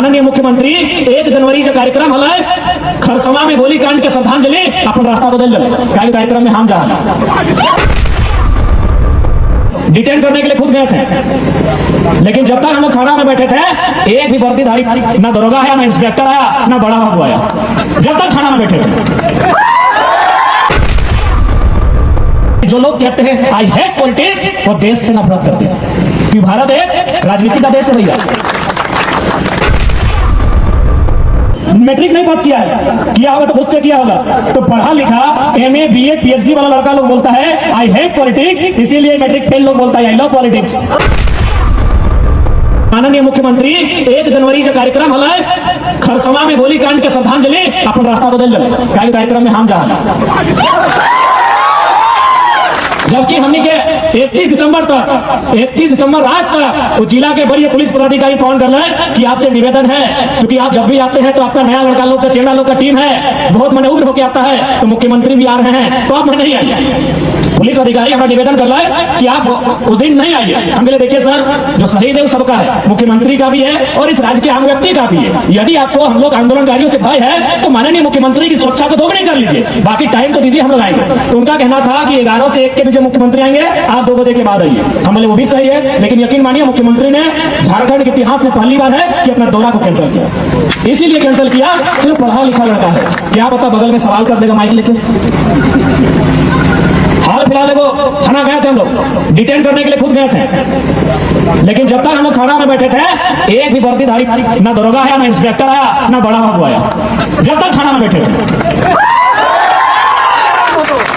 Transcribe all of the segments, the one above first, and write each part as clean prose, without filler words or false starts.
माननीय मुख्यमंत्री 1 जनवरी का कार्यक्रम हल खरसवा में गोलीकांड के श्रद्धांजलि अपन रास्ता बदल जाए कार्यक्रम में हम जा डिटेन करने के लिए खुद गए थे, लेकिन जब तक हम लोग थाना में बैठे थे एक भी वर्दीधारी ना दरोगा आया, ना इंस्पेक्टर आया, ना बड़ा बाबू आया। जब तक थाना में बैठे थे जो लोग कहते हैं आई हेट पॉलिटिक्स, वो देश से नफरत करते हैं कि भारत एक राजनीति का देश है। भैया मैट्रिक नहीं पास किया है, किया होगा तो खुद से किया होगा, तो पढ़ा लिखा MA BA PhD वाला लड़का लोग बोलता है आई हेट पॉलिटिक्स, इसीलिए मैट्रिक फेल लोग बोलता है आई लव पॉलिटिक्स। माननीय मुख्यमंत्री 1 जनवरी का कार्यक्रम हल खरसवा में गोलीकांड के श्रद्धांजलि अपन रास्ता बदल जाए कार्यक्रम में हम जा जबकि हमने के 31 दिसंबर रात तक वो जिला के बड़ी पुलिस पदाधिकारी फोन कर रहे कि आपसे निवेदन है, क्योंकि आप जब भी आते हैं तो आपका नया लड़का लोग का चेहरा लोग का टीम है बहुत मन उग्र होकर आता है, तो मुख्यमंत्री भी आ रहे हैं तो आप नहीं आइए। पुलिस अधिकारी हमारा निवेदन कर रहा है कि आप उस दिन नहीं आइए। हम बोले देखिए सर, जो शहीद है वो सबका है, मुख्यमंत्री का भी है और इस राज्य के आम व्यक्ति का भी है। यदि आपको हम लोग आंदोलनकारियों से भय है तो माननीय मुख्यमंत्री की सुरक्षा को दोगुनी कर लीजिए, बाकी टाइम तो दीजिए हम लोग आएंगे। तो उनका कहना था कि 11 से 1 के बीच मुख्यमंत्री आएंगे, आप 2 बजे के बाद आइए। हम बोले वो भी सही है, लेकिन यकीन मानिए मुख्यमंत्री ने झारखंड के इतिहास में पहली बार है कि अपना दौरा को कैंसिल किया। इसीलिए कैंसिल किया कि पढ़ा लिखा लड़का है, क्या पता बगल में सवाल कर देगा माइक लेके। हाल फिलहाल वो थाना गए थे, हम लोग डिटेन करने के लिए खुद गए थे, लेकिन जब तक हम लोग थाना में बैठे थे एक भी वर्दीधारी ना दरोगा आया, ना इंस्पेक्टर आया, ना बड़ा बाबू आया। जब तक थाना में बैठे थे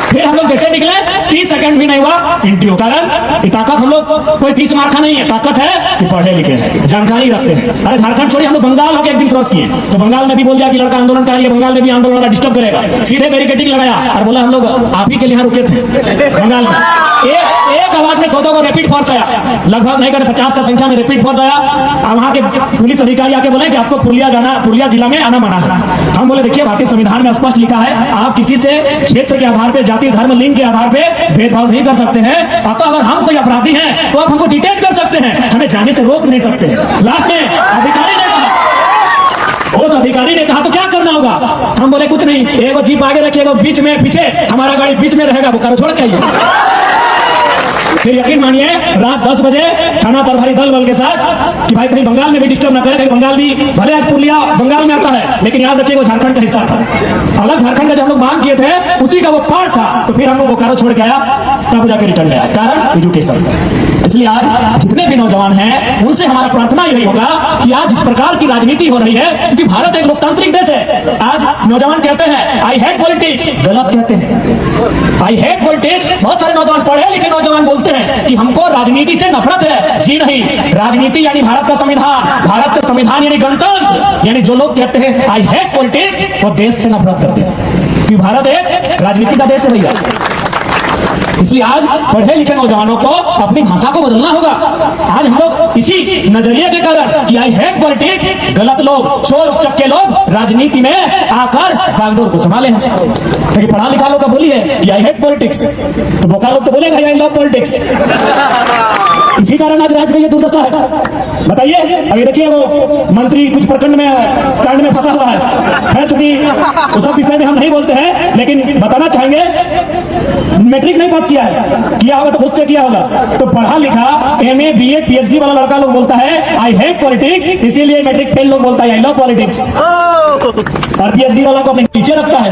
फिर हम लोग कैसे निकले, 30 सेकंड भी नहीं हुआ इंटरव्यू। कारण ताकत हम लोग कोई 30 मार्का नहीं है, ताकत है कि पढ़े लिखे हैं, जानकारी रखते हैं। अरे झारखंड छोड़िए, हम लोग बंगाल होकर एक दिन क्रॉस किए तो बंगाल में भी बोल दिया कि लड़का आंदोलनकारी है, बंगाल में भी आंदोलन का डिस्टर्ब करेगा, सीधे बैरिकेडिंग लगाया और बोला हम लोग आप ही के लिए रुके थे बंगाल में। एक आवाज में को रैपिड फोर्स आया, लगभग नहीं करे 50 का संख्या में रैपिड फोर्स आया। वहां के पुलिस अधिकारी आके बोले कि आपको पुरुलिया जिला में आना मना है। हम बोले देखिए भारतीय संविधान में स्पष्ट लिखा है आप किसी से क्षेत्र के आधार पे, जाति धर्म लिंग के आधार पे भेदभाव नहीं कर सकते हैं। अब तो अगर हम कोई अपराधी हैं तो आप हमको डिटेन कर सकते हैं, हमें जाने से रोक नहीं सकते। लास्ट में अधिकारी ने कहा, उस अधिकारी ने कहा तो क्या करना होगा? हम बोले कुछ नहीं, एगो जीप आगे रखिएगा, बीच में पीछे हमारा गाड़ी बीच में रहेगा, बोकारो छोड़ के आइए। फिर यकीन मानिए रात 10 बजे थाना प्रभारी दल के साथ कि भाई कहीं बंगाल में भी डिस्टर्ब ना करें, बंगाल भी भले आज पुरुलिया बंगाल में आता है, लेकिन याद रखिए वो झारखंड का हिस्सा था, अलग झारखंड का जो हम लोग मांग किए थे उसी का वो पार्ट था। तो फिर हम लोग बोकारो छोड़ के आया, तब जाके रिटर्न गया, कारण एजुकेशन। इसलिए आज जितने भी नौजवान हैं उनसे हमारा प्रार्थना यही होगा कि आज जिस प्रकार की राजनीति हो रही है, क्योंकि भारत एक लोकतांत्रिक देश है, आज नौजवान कहते हैं आई हेट पॉलिटिक्स, गलत कहते हैं। आई हेट पॉलिटिक्स बहुत सारे नौजवान, पढ़े लिखे नौजवान बोलते हैं कि हमको राजनीति से नफरत है। जी नहीं, राजनीति यानी भारत का संविधान, भारत का संविधान यानी गणतंत्र, यानी जो लोग कहते हैं आई हेट पॉलिटिक्स, वो देश से नफरत करते हैं क्योंकि भारत एक राजनीति का देश है भैया। इसलिए आज पढ़े लिखे नौजवानों को अपनी भाषा को बदलना होगा। आज हम लोग इसी नजरिए के कारण कि आई हेट पॉलिटिक्स, गलत लोग, चोर चक्के लोग राजनीति में आकर बागडोर को संभाले हैं। क्योंकि पढ़ा लिखा लोग का बोली है कि आई हेट पॉलिटिक्स, तो बोका लोग तो बोलेगा आई लव पॉलिटिक्स। इसी कारण आज राज्य का ये दुर्दशा है। बताइए, अभी देखिए वो मंत्री कुछ प्रखंड में कांड में फंसा हुआ है, चूंकि उस सब विषय में हम नहीं बोलते हैं, लेकिन बताना चाहेंगे मैट्रिक नहीं पास किया है, किया होगा तो खुद से किया होगा, तो पढ़ा लिखा MA BA PhD वाला लड़का लोग बोलता है आई हेट पॉलिटिक्स, इसीलिए मैट्रिक फेल लोग बोलता है आई लव पॉलिटिक्स, और PhD वाला को अपने नीचे रखता है।